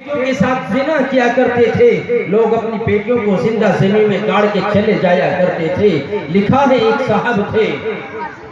بیٹیوں کے ساتھ زنا کیا کرتے تھے، لوگ اپنی بیٹیوں کو زندہ زمین میں گاڑ کے چلے جایا کرتے تھے۔ لکھا ہے ایک صاحب تھے،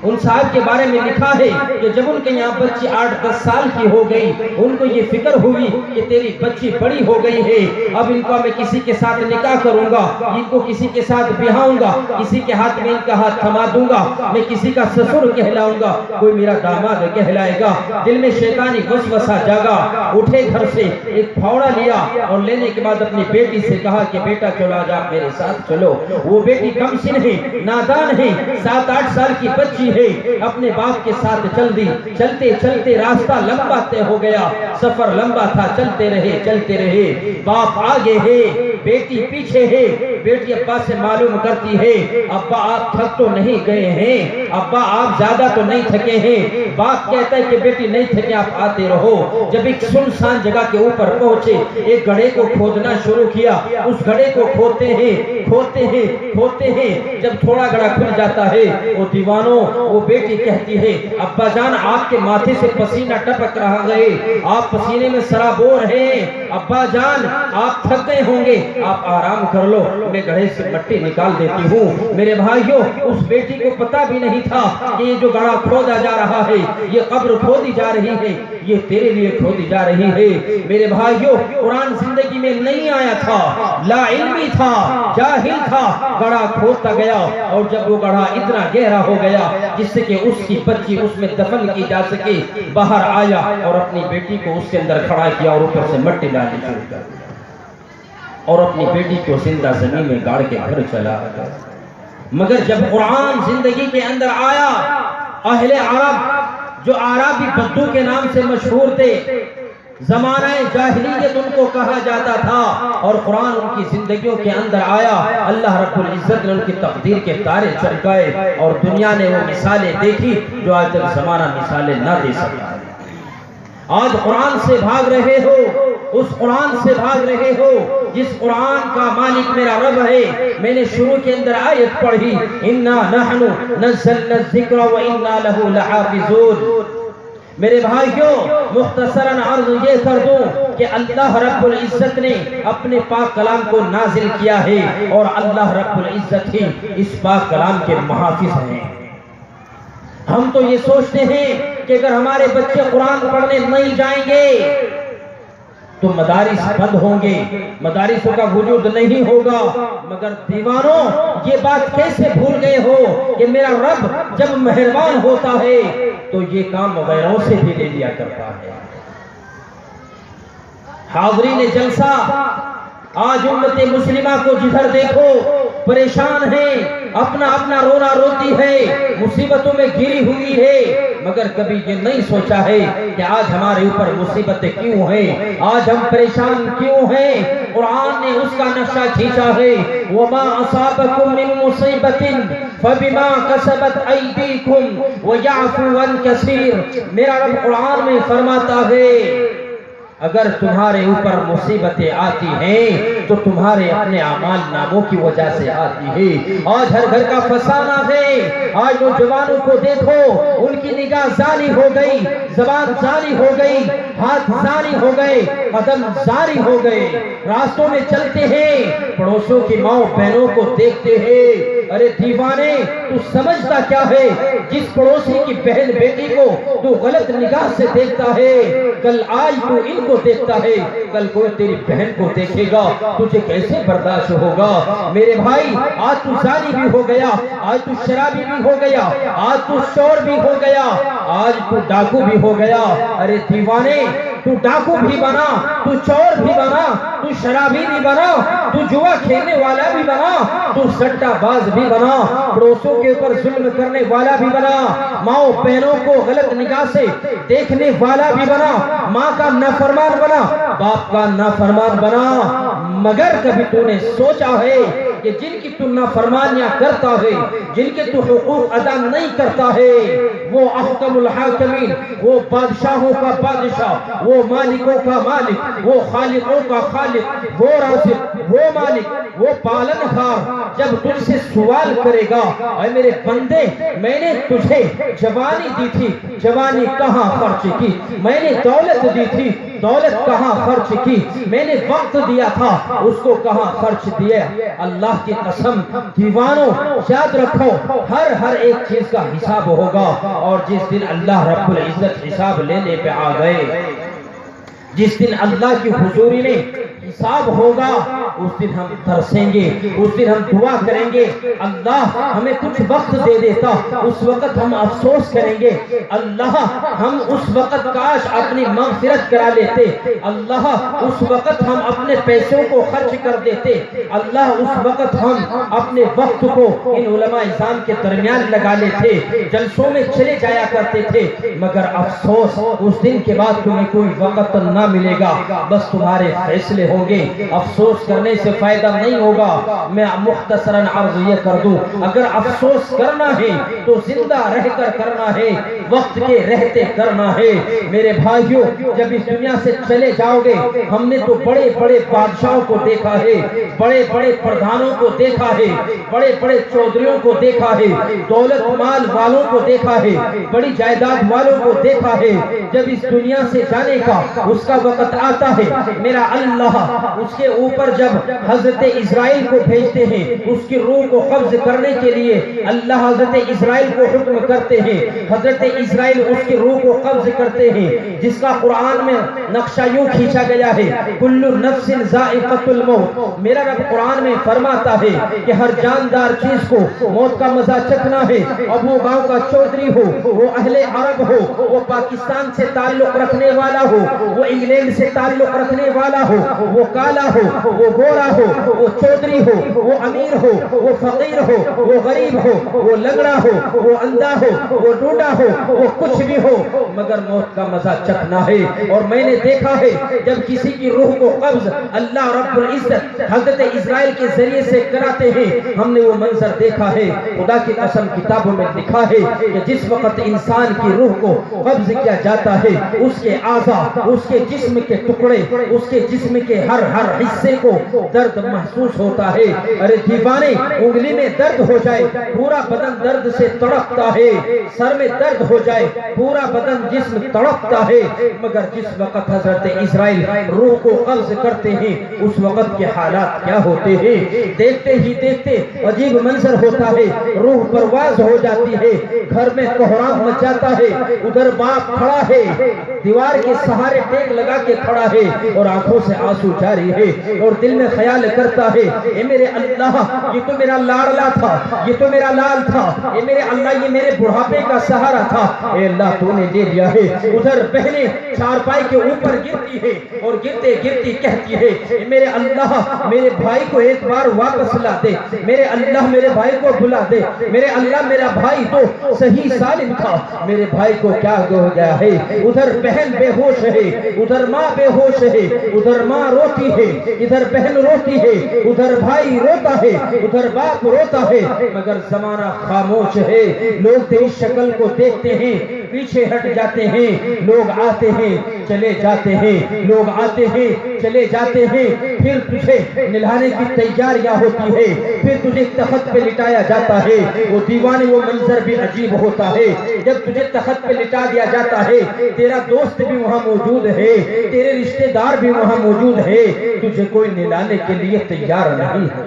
ان صاحب کے بارے میں لکھا ہے کہ جب ان کے یہاں بچی 8-10 سال کی ہو گئی، ان کو یہ فکر ہوئی کہ تیری بچی بڑی ہو گئی ہے، اب ان کا میں کسی کے ساتھ نکاح کروں گا، ان کو کسی کے ساتھ بیاہوں گا، کسی کے ہاتھ میں ان کا ہاتھ تھما دوں گا، میں کسی کا سسر کہلاؤں گا، کوئی میرا داماد کہلائے گا۔ دل میں شیطانی وسوسہ جاگا، اٹھے گھر سے ایک پھاوڑا لیا اور لینے کے بعد اپنی بیٹی سے کہا کہ بیٹا چلو آج آپ میرے ساتھ چلو۔ وہ بیٹی کم سن ہے، نادان ہے، 7-8 سال کی بچی ہے، اپنے باپ کے ساتھ چل دی۔ چلتے چلتے راستہ لمبا طے ہو گیا، سفر لمبا تھا، چلتے رہے، باپ آگے ہے، بیٹی پیچھے ہے۔ بیٹی ابا سے معلوم کرتی ہے، ابا آپ تھک تو نہیں گئے ہیں، ابا آپ زیادہ تو نہیں تھکے ہیں؟ باپ کہتا ہے کہ بیٹی نہیں تھکے، آپ آتے رہو۔ جب ایک سنسان جگہ کے اوپر پہنچے، ایک گڑھے کو کھودنا شروع کیا، اس گڑھے کو کھودتے ہیں، جب تھوڑا گڑھا کھل جاتا ہے، وہ دیوانوں، وہ بیٹی کہتی ہے ابا جان آپ کے ماتھے سے پسینہ ٹپک رہا ہے، آپ پسینے میں سرابور ہیں، ابا جان آپ تھک گئے ہوں گے، آپ آرام کر لو، میں گڑھے سے مٹی نکال دیتی ہوں۔ میرے بھائیوں، اس بیٹی کو پتا بھی نہیں تھا کہ یہ جو گڑھا کھودا جا رہا ہے، یہ قبر کھودی جا رہی ہے، یہ تیرے لیے کھودی جا رہی ہے۔ میرے بھائیوں، قرآن زندگی میں نہیں آیا تھا، لا علمی تھا، جاہل تھا، گڑھا کھودتا گیا، اور جب وہ گڑھا اتنا گہرا ہو گیا جس سے کہ اس کی بچی اس میں دفن کی جا سکے، باہر آیا اور اپنی بیٹی کو اس کے اندر کھڑا کیا اور اوپر سے مٹی ڈالنی شروع کر دیا اور اپنی بیٹی کو زندہ زمین میں گاڑ کے گھر چلا گیا۔ مگر جب قرآن زندگی کے اندر آیا، اہل عرب جو عربی بدو کے نام سے مشہور تھے، زمانہ جاہلیت ان کو کہا جاتا تھا، اور قرآن ان کی زندگیوں کے اندر آیا، اللہ رب العزت نے ان کی تقدیر کے تارے چمکائے اور دنیا نے وہ مثالیں دیکھی جو آج تک زمانہ مثالیں نہ دے سکتا۔ آج قرآن سے بھاگ رہے ہو، اس قرآن سے بھاگ رہے ہو جس قرآن کا مالک میرا رب ہے۔ میں نے شروع کے اندر آیت پڑھی، اِنَّا نَحْنُ نَزَّلْنَا الذِّكْرَ وَإِنَّا لَهُ لَحَافِظُونَ۔ میرے بھائیوں، مختصراً عرض یہ کر دوں کہ اللہ رب العزت نے اپنے پاک کلام کو نازل کیا ہے، اور اللہ رب العزت ہی اس پاک کلام کے محافظ ہیں۔ ہم تو یہ سوچتے ہیں کہ اگر ہمارے بچے قرآن پڑھنے نہیں جائیں گے تو مدارس بند ہوں گے، مدارسوں کا وجود نہیں ہوگا۔ مگر دیوانوں، یہ بات کیسے بھول گئے ہو کہ میرا رب جب مہربان ہوتا ہے تو یہ کام غیروں سے بھی لے لیا کرتا ہے۔ حاضرین جلسہ، آج امت مسلمہ کو جدھر دیکھو پریشان ہے، اپنا اپنا رونا روتی ہے، مصیبتوں میں گھری ہوئی ہے، مگر کبھی یہ نہیں سوچا ہے کہ آج ہمارے اوپر مصیبتیں کیوں ہیں، آج ہم پریشان کیوں ہیں۔ قرآن نے اس کا نقشہ کھینچا ہے، وَمَا أَصَابَكُم مِّن مُّصِيبَةٍ فَبِمَا كَسَبَتْ أَيْدِيكُمْ وَيَعْفُو عَن كَثِيرٍ۔ میرا رب قرآن میں فرماتا ہے اگر تمہارے اوپر مصیبتیں آتی ہیں تو تمہارے اپنے اعمال ناموں کی وجہ سے آتی ہے۔ آج ہر گھر کا فسانہ ہے، آج نوجوانوں کو دیکھو، ان کی نگاہ زانی ہو گئی، زبان زانی ہو گئی، ہاتھ زانی ہو گئے، قدم زانی ہو گئے، راستوں میں چلتے ہیں، پڑوسوں کی ماں بہنوں کو دیکھتے ہیں۔ ارے دیوانے، تو سمجھتا کیا ہے؟ جس پڑوسی کی بہن بیٹی کو تو غلط نگاہ سے دیکھتا ہے، کل آج تو ان کو دیکھتا ہے، کل کوئی تیری بہن کو دیکھے گا، تجھے کیسے برداشت ہوگا؟ میرے بھائی، آج تو زانی بھی ہو گیا، آج تو شرابی بھی ہو گیا، آج تو چور بھی ہو گیا، آج تو ڈاکو بھی ہو گیا۔ ارے دیوانے، تو ڈاکو بھی بنا، تو چور بھی بنا، تو شرابی بھی بنا، تو جوا کھیلنے والا بھی بنا، تو سٹا باز بھی بنا، پڑوسوں کے اوپر ظلم کرنے والا بھی بنا، ماں بہنوں کو غلط نگاہ سے دیکھنے والا بھی بنا، ماں کا نافرمان بنا، باپ کا نافرمان بنا۔ مگر کبھی تو نے سوچا ہے کہ جن کی تو نافرمانیاں کرتا ہے، جن کے تو حقوق ادا نہیں کرتا ہے، وہ احکم الحاکمین، وہ بادشاہوں کا بادشاہ، وہ مالکوں کا مالک، وہ خالقوں کا خالق، وہ رازق، وہ مالک، وہ پالن ہار جب تجھ سے سوال کرے گا، اے میرے بندے، میں نے تجھے جوانی دی تھی، جوانی کہاں خرچ کی؟ میں نے دولت دی تھی، دولت کہاں خرچ کی، میں نے وقت دیا تھا اس کو کہاں خرچ دیا۔ اللہ کی قسم دیوانوں یاد رکھو ہر ایک چیز کا حساب ہوگا، اور جس دن اللہ رب العزت حساب لینے پہ آ گئے، جس دن اللہ کی حضوری میں حساب ہوگا، اس دن ہم ترسیں گے، اس دن ہم دعا کریں گے اللہ ہمیں کچھ وقت دے دیتا، اس وقت ہم افسوس کریں گے اللہ ہم اس وقت کاش اپنی مغفرت کرا لیتے، اللہ اس وقت ہم اپنے پیسوں کو خرچ کر دیتے، اللہ اس وقت ہم اپنے وقت کو ان علماء اعظام کے درمیان لگا لیتے، جلسوں میں چلے جایا کرتے تھے، مگر افسوس اس دن کے بعد تمہیں کوئی وقت نہ ملے گا، بس تمہارے فیصلے ہوں گے، افسوس کرنے سے فائدہ نہیں ہوگا۔ میں مختصراً عرض یہ کر دوں، اگر افسوس کرنا ہے تو زندہ رہ کر کرنا ہے، وقت کے رہتے کرنا ہے۔ میرے بھائیوں جب اس دنیا سے چلے جاؤ گے، ہم نے تو بڑے بڑے بادشاہوں کو دیکھا ہے، بڑے بڑے پردھانوں کو دیکھا ہے، بڑے بڑے چودھریوں کو دیکھا ہے، دولت مال والوں کو دیکھا ہے، بڑی جائیداد والوں کو دیکھا ہے، جب اس دنیا سے جانے کا اس کا وقت آتا ہے، میرا اللہ اس کے اوپر جب حضرت اسرائیل کو بھیجتے ہیں، اس کی روح کو قبض کرنے کے لیے اللہ حضرت اسرائیل کو حکم کرتے ہیں، حضرت اسرائیل اس کی روح کو قبض کرتے ہیں، جس کا قرآن میں نقشہ یوں کھینچا گیا ہے، کل نفس ذائقۃ الموت۔ میرا رب قرآن میں فرماتا ہے کہ ہر جاندار چیز کو موت کا مزہ چکھنا ہے، اب وہ گاؤں کا چودھری ہو، وہ اہل عرب ہو، وہ پاکستان سے تعلق رکھنے والا ہو، وہ انگلینڈ سے تعلق رکھنے والا ہو، وہ کالا ہو، وہ گورا ہو، وہ چودھری ہو، وہ امیر ہو، وہ فقیر ہو، وہ غریب ہو، وہ لنگڑا ہو، وہ اندھا ہو، وہ ڈوڈا ہو، وہ کچھ بھی ہو، مگر موت کا مزہ چکھنا ہے۔ اور میں نے دیکھا ہے جب کسی کی روح کو قبض اللہ رب العزت حضرت اسرائیل کے ذریعے سے کراتے ہیں، ہم نے وہ منظر دیکھا ہے، خدا کی قسم کتابوں میں لکھا ہے کہ جس وقت انسان کی روح کو قبض کیا جاتا ہے، اس کے اعضاء، اس کے جسم کے ٹکڑے، اس کے جسم کے ہر حصے کو درد محسوس ہوتا ہے۔ ارے دیوانے انگلی میں درد ہو جائے پورا بدن درد سے تڑپتا ہے، سر میں درد ہو جائے پورا بدن جسم تڑپتا ہے، مگر جس وقت حضرت اسرائیل روح کو قبض کرتے ہیں اس وقت کے حالات کیا ہوتے ہیں، دیکھتے ہی دیکھتے عجیب منظر ہوتا ہے، روح پرواز ہو جاتی ہے، گھر میں کوہرام مچ جاتا ہے، ادھر باپ کھڑا ہے دیوار کے سہارے ٹیک لگا کے کھڑا ہے اور آنکھوں سے آنسو جاری ہے، اور دل میں خیال کرتا ہے اے میرے اللہ یہ تو میرا لاڑلا تھا، یہ تو میرا لال تھا، اے میرے اللہ یہ میرے بڑھاپے کا سہارا تھا، اے اللہ تو نے لے لیا ہے۔ ادھر بہنیں چارپائی کے اوپر گرتی ہے اور گرتے گرتی کہتی ہے اے میرے اللہ میرے بھائی کو ایک بار واپس لا دے، میرے اللہ میرے بھائی کو بلا دے، میرے اللہ میرا بھائی تو صحیح سالم تھا، میرے بھائی کو کیا ہو گیا ہے۔ ادھر بہن بے ہوش ہے، ادھر ماں بے ہوش ہے، ادھر ماں روتی ہے، ادھر بہن روتی ہے، ادھر بھائی روتا ہے، ادھر باپ روتا ہے، مگر زمانہ خاموش ہے۔ لوگ تیری شکل کو دیکھتے ہیں پیچھے ہٹ جاتے ہیں، لوگ آتے ہیں چلے جاتے ہیں، لوگ آتے ہیں چلے جاتے ہیں، پھر تجھے نلانے کی تیاریاں ہوتی ہے، پھر تجھے تخت پہ لٹایا جاتا ہے۔ وہ دیوانے وہ منظر بھی عجیب ہوتا ہے، جب تجھے تخت پہ لٹا دیا جاتا ہے تیرا دوست بھی وہاں موجود ہے، تیرے رشتہ دار بھی وہاں موجود ہے، تجھے کوئی نلانے کے لیے تیار نہیں ہے۔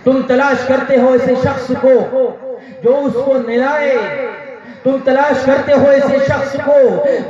تم تلاش کرتے ہو ایسے شخص کو جو اس کو نلائے، تم تلاش کرتے ہو ایسے شخص کو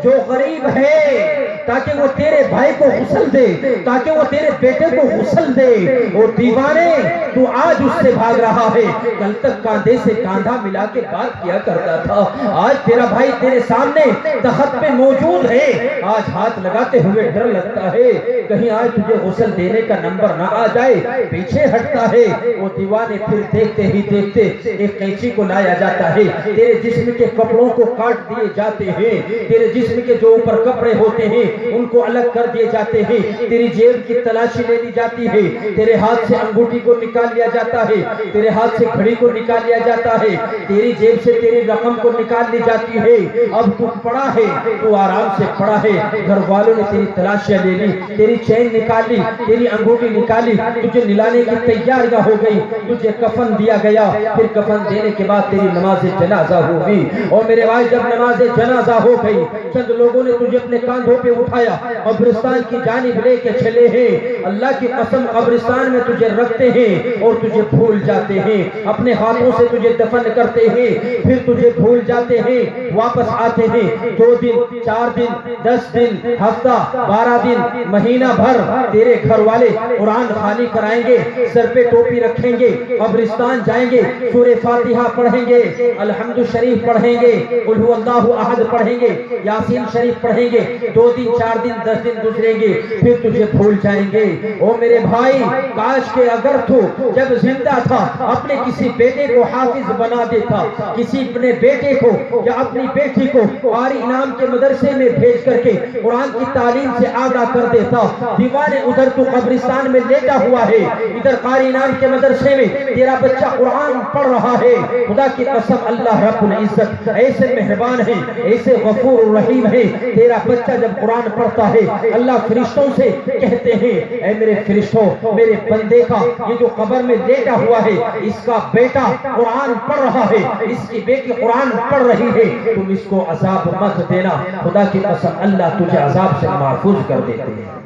جو غریب ہے تاکہ وہ تیرے بھائی کو غسل دے، تاکہ وہ تیرے بیٹے کو غسل دے۔ وہ دیوانے تو آج اس سے بھاگ رہا ہے، کل تک کاندھے سے کاندھا ملا کے بات کیا کرتا تھا، آج تیرا بھائی تیرے سامنے تخت پہ موجود ہے، آج ہاتھ لگاتے ہوئے ڈر لگتا ہے کہیں آج تجھے غسل دینے کا نمبر نہ آ جائے، پیچھے ہٹتا ہے۔ وہ دیوانے پھر دیکھتے ہی دیکھتے ایک قینچی کو لایا جاتا ہے، تیرے جسم کے کپڑوں کو کاٹ دیے جاتے ہیں، تیرے جسم کے جو اوپر کپڑے ہوتے ہیں ان کو الگ کر دیے جاتے ہیں، تیری جیب کی تلاشی لے لی جاتی ہے، تیرے ہاتھ سے انگوٹھی کو نکال لیا جاتا ہے، تیرے ہاتھ سے گھڑی کو نکال لیا جاتا ہے، تیری جیب سے تیری رقم کو نکال لی جاتی ہے۔ اب تو پڑا ہے، تو آرام سے پڑا ہے، گھر والوں نے تیری تلاشیاں لے لی، تیری چین نکال لی، تیری انگوٹھی نکالی، تجھے نلانے کی تیاریاں ہو گئی، تجھے کفن دیا گیا، پھر کفن دینے کے بعد تیری نماز جنازہ ہوگی۔ اور میرے بھائی جب نماز جنازہ ہو گئی، چند لوگوں نے تجھے اپنے کاندھوں پہ اٹھایا، قبرستان کی جانب لے کے چلے ہیں، اللہ کی قسم قبرستان میں تجھے رکھتے ہیں اور تجھے بھول جاتے ہیں، اپنے ہاتھوں سے تجھے دفن کرتے ہیں، پھر تجھے بھول جاتے ہیں، واپس آتے ہیں، 2 دن 4 دن 10 دن ہفتہ 12 دن مہینہ بھر تیرے گھر والے قرآن خوانی کرائیں گے، سر پہ ٹوپی رکھیں گے، قبرستان جائیں گے، سورہ فاتحہ پڑھیں گے، الحمد شریف پڑھیں گے، قل هو اللہ احد پڑھیں گے، یاسین شریف پڑھیں گے، 2 دن 4 دن 10 دن گزریں گے، پھر تجھے بھول جائیں گے۔ او میرے بھائی، کاش کہ اگر تو جب زندہ تھا اپنے کسی بیٹے کو حافظ بنا دیتا، کسی اپنے بیٹے کو یا اپنی بیٹی کو قاری انعام کے مدرسے میں بھیج کر کے قرآن کی تعلیم سے آگاہ کر دیتا۔ دیوانے ادھر تو قبرستان میں لیٹا ہوا ہے، ادھر قاری انعام کے مدرسے میں تیرا بچہ قرآن پڑھ رہا ہے۔ خدا کی قسم اللہ رب العزت ایسے مہربان ہے، ایسے غفور الرحیم ہے، تیرا بچہ جب قرآن پڑھتا ہے اللہ فرشتوں سے کہتے ہیں، اے میرے فرشتوں، میرے بندے کا یہ جو قبر میں لیٹا ہوا ہے اس کا بیٹا قرآن پڑھ رہا ہے، اس کی بیٹی قرآن پڑھ رہی ہے، تم اس کو عذاب مت دینا۔ خدا کی قسم اللہ تجھے عذاب سے محفوظ کر دیتے ہیں۔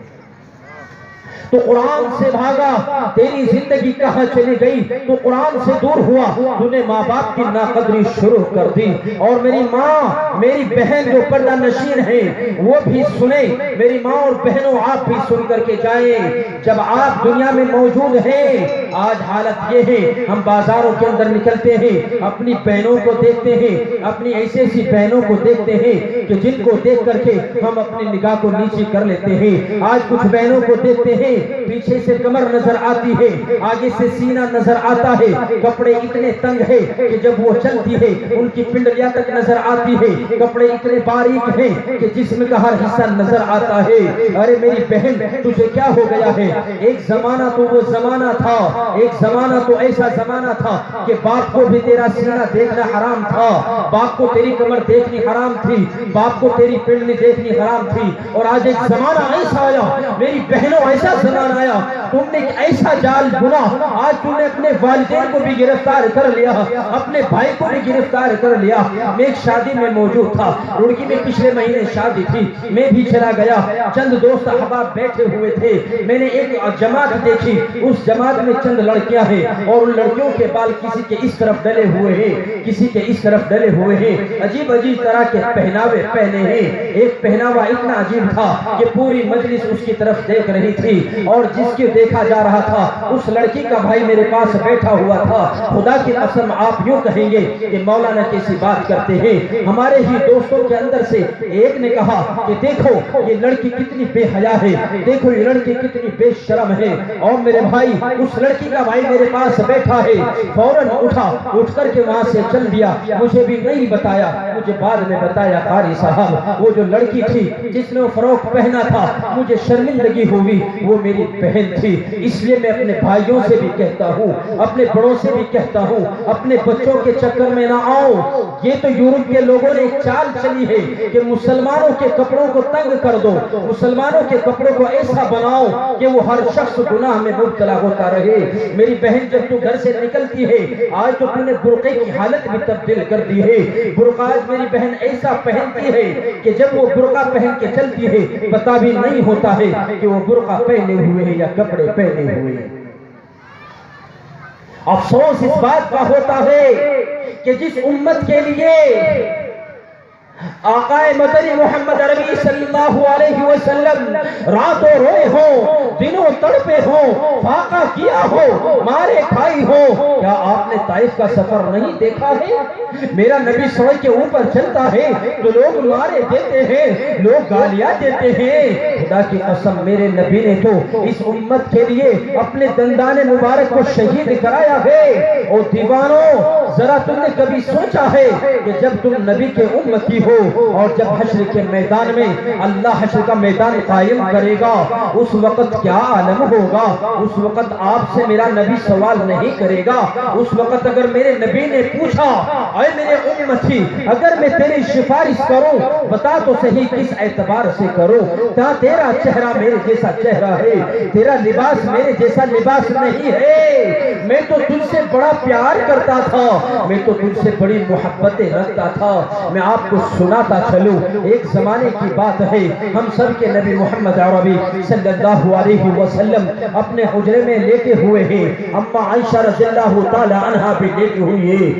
تو قرآن سے بھاگا، تیری زندگی کہاں چلی گئی؟ تو قرآن سے دور ہوا، تو نے ماں باپ کی ناقدری شروع کر دی۔ اور میری ماں، میری بہن جو پردہ نشین ہے وہ بھی سنیں، میری ماں اور بہنوں آپ بھی سن کر کے جائیں، جب آپ دنیا میں موجود ہیں آج حالت یہ ہے، ہم بازاروں کے اندر نکلتے ہیں، اپنی بہنوں کو دیکھتے ہیں، اپنی ایسی ایسی بہنوں کو دیکھتے ہیں کہ جن کو دیکھ کر کے ہم اپنی نگاہ کو نیچی کر لیتے ہیں۔ آج کچھ بہنوں کو دیکھتے ہیں پیچھے سے کمر نظر آتی ہے، آگے سے سینہ نظر آتا ہے، کپڑے اتنے تنگ ہے کہ جب وہ چلتی ہے ان کی پنڈلیاں تک نظر آتی ہے، کپڑے اتنے باریک ہیں کہ جسم کا ہر حصہ نظر آتا ہے۔ ارے میری بہن تجھے کیا ہو گیا ہے؟ ایک زمانہ تو وہ زمانہ تھا، ایک زمانہ تو ایسا زمانہ تھا کہ باپ کو بھی تیرا سینہ دیکھنا حرام تھا، باپ کو تیری کمر دیکھنی حرام تھی، باپ کو تیری پنڈلی دیکھنی حرام تھی۔ اور آج ایک زمانہ ایسا آیا میری بہنوں، ایسا زمانہ آیا تم نے ایک ایسا جال بنا، آج تم نے اپنے والدین کو بھی گرفتار کر لیا، اپنے بھائی کو بھی گرفتار کر لیا۔ میں ایک شادی میں موجود تھا، روڑکی میں پچھلے مہینے شادی تھی، میں بھی چلا گیا، چند دوست احباب بیٹھے ہوئے تھے، میں نے ایک جماعت دیکھی، اس جماعت میں چند لڑکیاں ہیں اور ان لڑکیوں کے بال کسی کے اس طرف ڈلے ہوئے ہیں، کسی کے اس طرف ڈلے ہوئے ہیں، عجیب عجیب طرح کے پہناوے پہنے ہیں۔ ایک پہناوا اتنا عجیب تھا کہ پوری مجلس اس کی طرف دیکھ رہی تھی، اور جس کے دیکھا جا رہا تھا اس لڑکی کا بھائی میرے پاس بیٹھا ہوا تھا۔ خدا کی قسم آپ یوں کہیں گے کہ مولانا کیسی بات کرتے ہیں۔ ہمارے ہی دوستوں کے اندر سے ایک نے کہا کہ دیکھو یہ لڑکی کتنی بے حیا ہے، دیکھو یہ لڑکی کتنی بے شرم ہے۔ اور میرے بھائی اس لڑکی کا بھائی میرے پاس بیٹھا ہے، فوراً اٹھ کر کے وہاں سے چل دیا، مجھے بھی نہیں بتایا، مجھے بعد میں بتایا قاری صاحب وہ جو لڑکی تھی جس نے وہ فروک پہنا تھا مجھے شرمندگی ہوئی، وہ میری بہن تھی۔ اس لیے میں اپنے بھائیوں سے بھی کہتا ہوں، اپنے بڑوں سے بھی کہتا ہوں، اپنے بچوں کے چکر میں نہ آؤ۔ یہ تو یورپ کے لوگوں نے ایک چال چلی ہے کہ مسلمانوں کے کپڑوں کو تنگ کر دو، مسلمانوں کے کپڑوں کو ایسا بناؤ کہ وہ ہر شخص گناہ میں مبتلا ہوتا رہے۔ میری بہن جب تو گھر سے نکلتی ہے، آج تو تم نے برقعے کی حالت بھی تبدیل کر دی ہے۔ برقع آج میری بہن ایسا پہنتی ہے کہ جب وہ برقع پہن کے چلتی ہے پتہ بھی نہیں ہوتا ہے کہ وہ برقع پہنے ہوئے ہیں یا کپڑے پہنے ہوئے ہیں۔ افسوس اس بات کا ہوتا ہے کہ جس امت کے لیے آقا مدنی محمد عربی صلی اللہ علیہ وسلم راتوں روئے ہوں، دنوں تڑپے ہوں، فاقہ کیا ہو، مارے کھائی ہو، کیا آپ نے طائف کا سفر نہیں دیکھا ہے؟ میرا نبی سڑک کے اوپر چلتا ہے تو لوگ مارے دیتے ہیں، لوگ گالیاں دیتے ہیں، خدا کی قسم میرے نبی نے تو اس امت کے لیے اپنے دندان مبارک کو شہید کرایا ہے۔ او دیوانوں، ذرا تم نے کبھی سوچا ہے کہ جب تم نبی کے امتی ہو اور جب حشر کے میدان میں اللہ حشر کا میدان قائم کرے گا، اس وقت کیا عالم ہوگا؟ اس وقت آپ سے میرا نبی سوال نہیں کرے گا۔ اس وقت اگر میرے نبی نے پوچھا، اے میرے امتی، اگر میں تیری سفارش کروں بتا تو صحیح کس اعتبار سے کروں؟ کیا تیرا چہرہ میرے جیسا چہرہ ہے؟ تیرا لباس میرے جیسا لباس نہیں ہے؟ میں تو تجھ سے بڑا پیار کرتا تھا، میں تو تجھ سے بڑی محبتیں رکھتا تھا۔ میں آپ کو سناتا چلوں، ایک زمانے کی بات ہے، ہم سب کے نبی محمد عربی صلی اللہ علیہ وسلم اپنے حجرے میں لیٹے ہوئے ہیں، اما عائشہ رضی اللہ تعالی عنہا بھی لیٹی ہوئی ہے۔